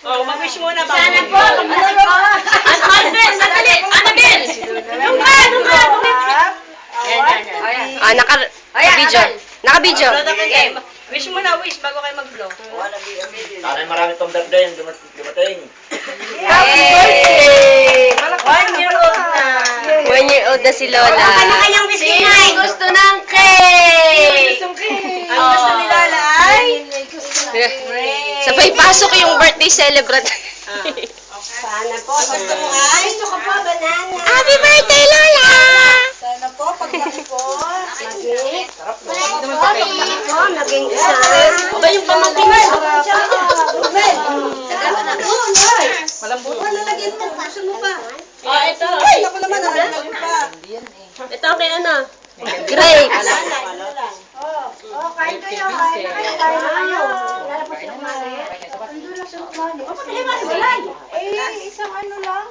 Oh, mag-wish muna ba? Sana po, at Maribel, sandali! Annabel! Yung ka! Ah, naka-video. Naka-video. Wish muna, wish, bago kayo mag-blow. Sana marami tong birthday yung dumating. Happy birthday! 1 year old na. 1 year old na si Lola. Kanya-kanyang wish ay gusto ng cake! Ang gusto ni Lola ay? Sabay pasok yung birthday celebrant. Sana po, gusto mo ay? Gusto ko po, banana. Happy birthday, Lola! Sana po, paglaki ko, maging... Paglaki ko, maging isang... Ba yung pamangkingan? Malambot. Wala lagyan po, gusto mo pa? Oh, ito. Ay, ako naman, nalagyan pa. Ito kay ano? Grapes. Oh, kain kayo, kain na kayo, kain na kayo. Wala pa silang mali. Andun lang siya mali. Oh, pagkali mali, wala. Eh, isang ano lang.